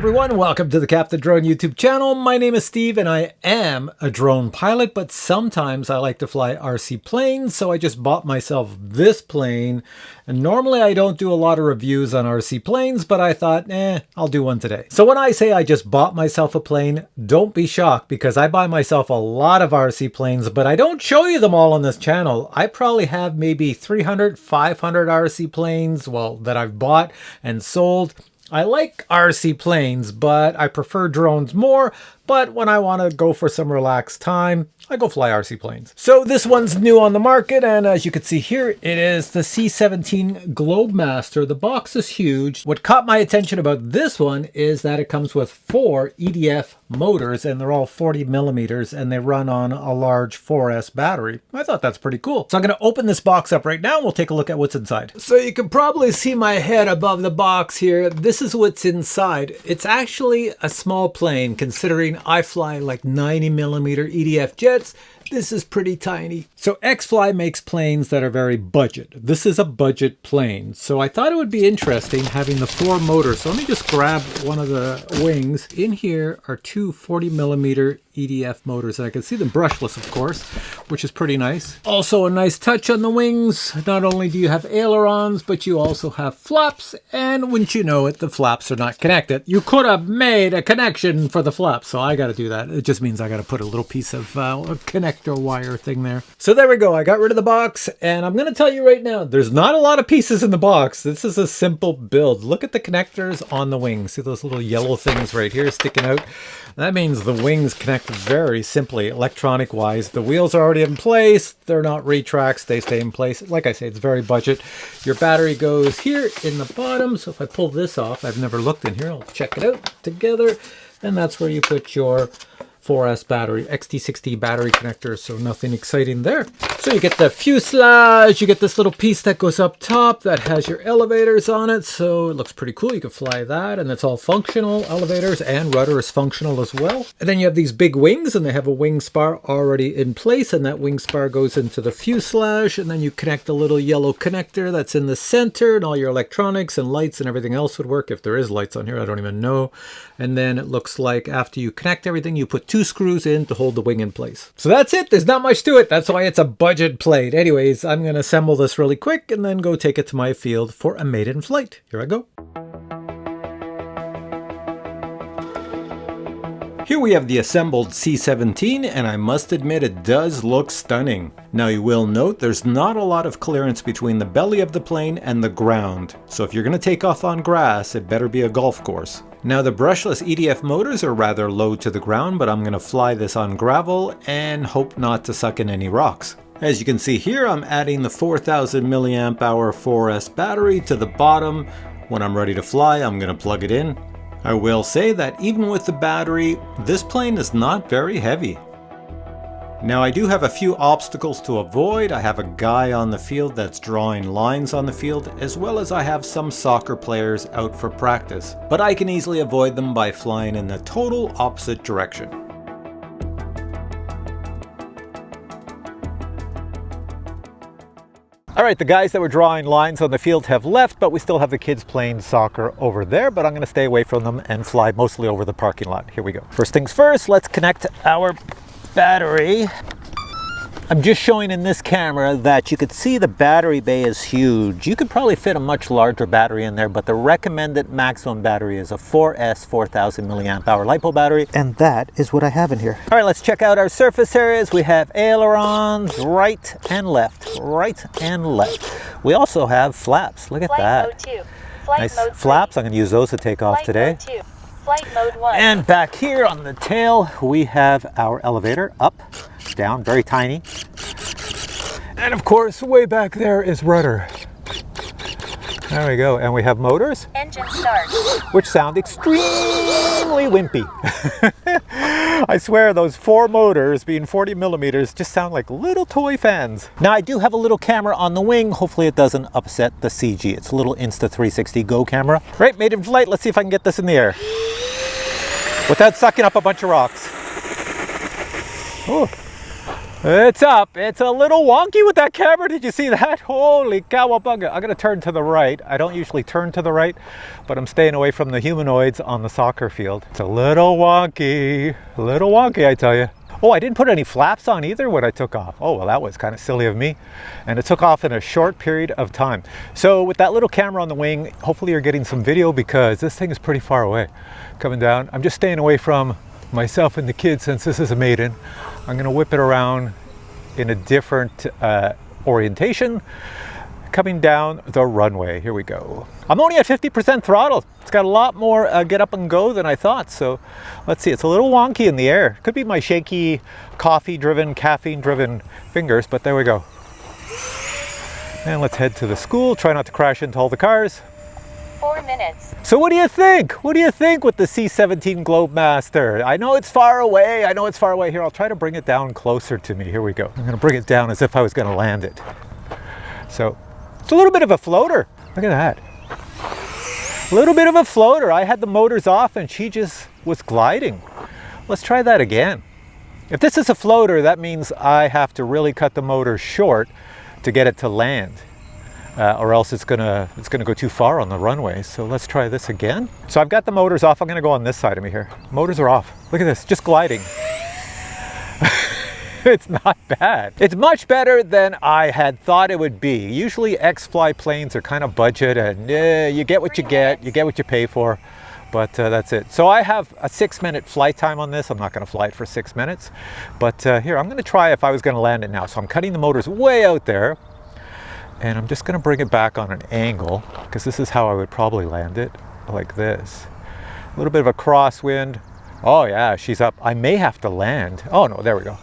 everyone, welcome to the Captain Drone YouTube channel. My name is Steve and I am a drone pilot, but sometimes I like to fly RC planes, so I just bought myself this plane. And normally I don't do a lot of reviews on RC planes, but I thought, I'll do one today. So when I say I just bought myself a plane, don't be shocked because I buy myself a lot of RC planes, but I don't show you them all on this channel. I probably have maybe 300, 500 RC planes, well, that I've bought and sold. I like RC planes, but I prefer drones more. But when I want to go for some relaxed time, I go fly RC planes. So this one's new on the market, and as you can see here, it is the C-17 Globemaster. The box is huge. What caught my attention about this one is that it comes with 4 EDF motors, and they're all 40 millimeters, and they run on a large 4S battery. I thought that's pretty cool. So I'm going to open this box up right now, and we'll take a look at what's inside. So you can probably see my head above the box here. This is what's inside. It's actually a small plane, considering I fly like 90 millimeter EDF jets. This is pretty tiny. So XFLY makes planes that are very budget. This is a budget plane. So I thought it would be interesting having the 4 motors. So let me just grab one of the wings. In here are 2 40 millimeter EDF motors. And I can see them brushless, of course, which is pretty nice. Also a nice touch on the wings. Not only do you have ailerons, but you also have flaps. And wouldn't you know it, the flaps are not connected. You could have made a connection for the flaps. So I got to do that. It just means I got to put a little piece of connector wire thing there. So there we go. I got rid of the box, and I'm going to tell you right now, there's not a lot of pieces in the box. This is a simple build. Look at the connectors on the wings. See those little yellow things right here sticking out? That means the wings connect very simply, electronic wise. The wheels are already in place. They're not retracts. They stay in place. Like I say, it's very budget. Your battery goes here in the bottom. So if I pull this off, I've never looked in here. I'll check it out together. And that's where you put your 4S battery, XT60 battery connector, so nothing exciting there. So you get the fuselage, you get this little piece that goes up top that has your elevators on it, so it looks pretty cool. You can fly that, and it's all functional, elevators, and rudder is functional as well. And then you have these big wings, and they have a wing spar already in place, and that wing spar goes into the fuselage, and then you connect the little yellow connector that's in the center, and all your electronics and lights and everything else would work. If there is lights on here, I don't even know. And then it looks like after you connect everything, you put 2 screws in to hold the wing in place. So that's it. There's not much to it. That's why it's a budget plane. Anyways, I'm going to assemble this really quick and then go take it to my field for a maiden flight. Here I go. Here we have the assembled C-17, and I must admit it does look stunning. Now you will note there's not a lot of clearance between the belly of the plane and the ground. So if you're going to take off on grass, it better be a golf course. Now the brushless EDF motors are rather low to the ground, but I'm going to fly this on gravel and hope not to suck in any rocks. As you can see here, I'm adding the 4000 milliamp hour 4S battery to the bottom. When I'm ready to fly, I'm going to plug it in. I will say that even with the battery, this plane is not very heavy. Now I do have a few obstacles to avoid. I have a guy on the field that's drawing lines on the field, as well as I have some soccer players out for practice. But I can easily avoid them by flying in the total opposite direction. All right, the guys that were drawing lines on the field have left, but we still have the kids playing soccer over there, but I'm going to stay away from them and fly mostly over the parking lot. Here we go. First things first, let's connect our battery. I'm just showing in this camera that you could see the battery bay is huge. You could probably fit a much larger battery in there, but the recommended maximum battery is a 4S 4000 milliamp hour LiPo battery, and that is what I have in here. All right, let's check out our surface areas. We have ailerons right and left, right and left. We also have flaps. Look at that. Nice flaps. I'm going to use those to take off today. Flight mode 1. And back here on the tail, we have our elevator up, down, very tiny. And of course, way back there is rudder. There we go. And we have motors. Engine start. Which sound extremely wimpy. I swear those 4 motors being 40 millimeters just sound like little toy fans. Now I do have a little camera on the wing. Hopefully it doesn't upset the CG. It's a little Insta360 Go camera. Right, maiden flight. Let's see if I can get this in the air without sucking up a bunch of rocks. Oh. It's up. It's a little wonky with that camera. Did you see that? Holy cowabunga. I'm going to turn to the right. I don't usually turn to the right, but I'm staying away from the humanoids on the soccer field. It's a little wonky. A little wonky, I tell you. Oh, I didn't put any flaps on either when I took off. Oh, well, that was kind of silly of me. And it took off in a short period of time. So with that little camera on the wing, hopefully you're getting some video because this thing is pretty far away coming down. I'm just staying away from myself and the kids since this is a maiden. I'm going to whip it around in a different orientation coming down the runway. Here we go. I'm only at 50% throttle. It's got a lot more get up and go than I thought. So let's see, it's a little wonky in the air. Could be my shaky caffeine driven fingers, but there we go. And let's head to the school. Try not to crash into all the cars. 4 minutes. So what do you think? What do you think with the C-17 Globemaster? I know it's far away. I know it's far away. Here, I'll try to bring it down closer to me. Here we go. I'm going to bring it down as if I was going to land it. So it's a little bit of a floater. Look at that. A little bit of a floater. I had the motors off and she just was gliding. Let's try that again. If this is a floater, that means I have to really cut the motor short to get it to land. Or else it's gonna go too far on the runway. So let's try this again. So I've got the motors off. I'm gonna go on this side of me here. Motors are off. Look at this, just gliding. It's not bad. It's much better than I had thought it would be. Usually XFLY planes are kind of budget and you get what you get what you pay for. But that's it. So I have a 6-minute flight time on this. I'm not gonna fly it for 6 minutes. But here, I'm gonna try if I was gonna land it now. So I'm cutting the motors way out there. And I'm just going to bring it back on an angle because this is how I would probably land it, like this. A little bit of a crosswind. Oh yeah, she's up. I may have to land. Oh no, there we go.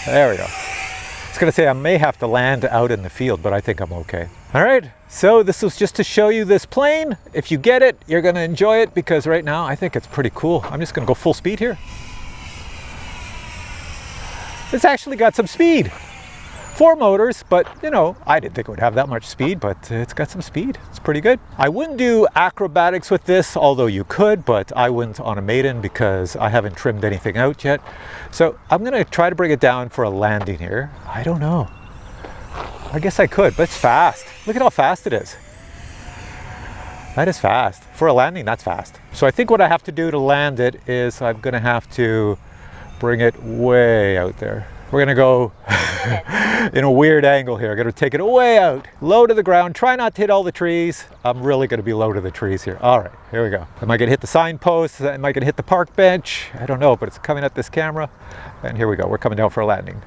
There we go. I was going to say I may have to land out in the field, but I think I'm okay. All right, so this was just to show you this plane. If you get it, you're going to enjoy it because right now I think it's pretty cool. I'm just going to go full speed here. It's actually got some speed. 4 motors, but you know, I didn't think it would have that much speed, but it's got some speed. It's pretty good. I wouldn't do acrobatics with this, although you could, but I wouldn't on a maiden because I haven't trimmed anything out yet. So I'm gonna try to bring it down for a landing here. I don't know. I guess I could, but it's fast. Look at how fast it is. That is fast. For a landing, that's fast. So I think what I have to do to land it is I'm gonna have to bring it way out there. We're gonna go in a weird angle here. I'm gonna take it way out, low to the ground, try not to hit all the trees. I'm really gonna be low to the trees here. All right, here we go. Am I gonna hit the signpost? Am I gonna hit the park bench? I don't know, but it's coming at this camera. And here we go, we're coming down for a landing.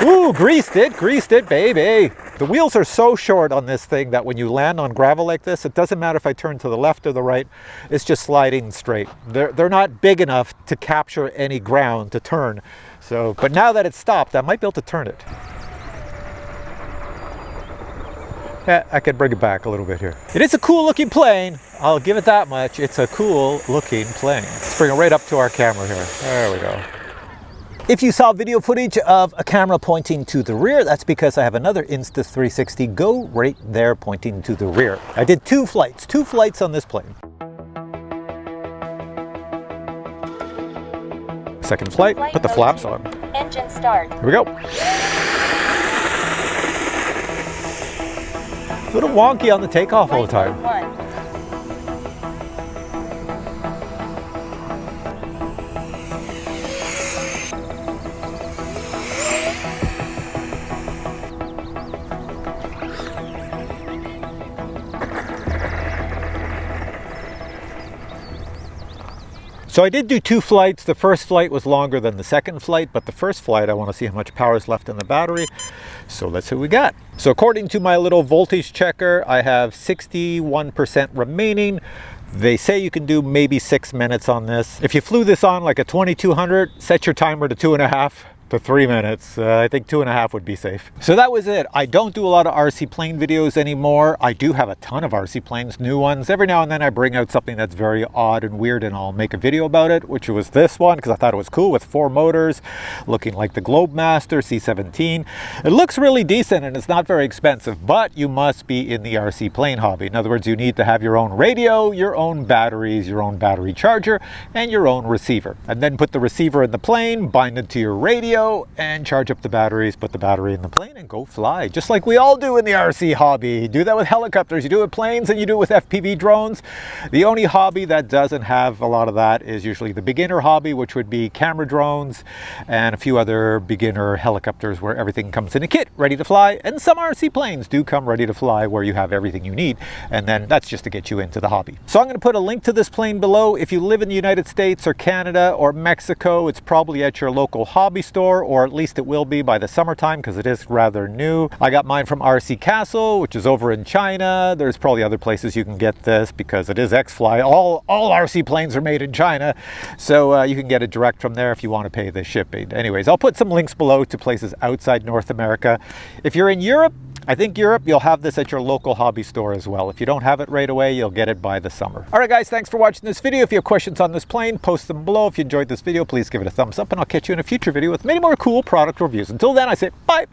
Ooh, greased it, baby. The wheels are so short on this thing that when you land on gravel like this, it doesn't matter if I turn to the left or the right, it's just sliding straight. They're not big enough to capture any ground to turn. So, but now that it's stopped, I might be able to turn it. Yeah, I could bring it back a little bit here. It is a cool looking plane. I'll give it that much. It's a cool looking plane. Let's bring it right up to our camera here. There we go. If you saw video footage of a camera pointing to the rear, that's because I have another Insta360 Go right there pointing to the rear. I did two flights on this plane. Second flight, put the flaps on. Engine start. Here we go. A little wonky on the takeoff all the time. So I did do 2 flights. The first flight was longer than the second flight, but the first flight I want to see how much power is left in the battery. So let's see what we got. So according to my little voltage checker, I have 61% remaining. They say you can do maybe 6 minutes on this. If you flew this on like a 2200, set your timer to 2.5. to 3 minutes. I think 2.5 would be safe. So that was it. I don't do a lot of RC plane videos anymore. I do have a ton of RC planes, new ones. Every now and then I bring out something that's very odd and weird and I'll make a video about it, which was this one because I thought it was cool with 4 motors, looking like the Globemaster C-17. It looks really decent and it's not very expensive, but you must be in the RC plane hobby. In other words, you need to have your own radio, your own batteries, your own battery charger, and your own receiver. And then put the receiver in the plane, bind it to your radio, and charge up the batteries, put the battery in the plane, and go fly. Just like we all do in the RC hobby. You do that with helicopters, you do it with planes, and you do it with FPV drones. The only hobby that doesn't have a lot of that is usually the beginner hobby, which would be camera drones and a few other beginner helicopters where everything comes in a kit, ready to fly. And some RC planes do come ready to fly where you have everything you need. And then that's just to get you into the hobby. So I'm going to put a link to this plane below. If you live in the United States or Canada or Mexico, it's probably at your local hobby store, or at least it will be by the summertime because it is rather new. I got mine from RC Castle, which is over in China. There's probably other places you can get this because it is XFLY. All RC planes are made in China, so you can get it direct from there if you want to pay the shipping. Anyways, I'll put some links below to places outside North America. If you're in Europe, I think Europe, you'll have this at your local hobby store as well. If you don't have it right away, you'll get it by the summer. All right, guys, thanks for watching this video. If you have questions on this plane, post them below. If you enjoyed this video, please give it a thumbs up, and I'll catch you in a future video with many more cool product reviews. Until then, I say bye.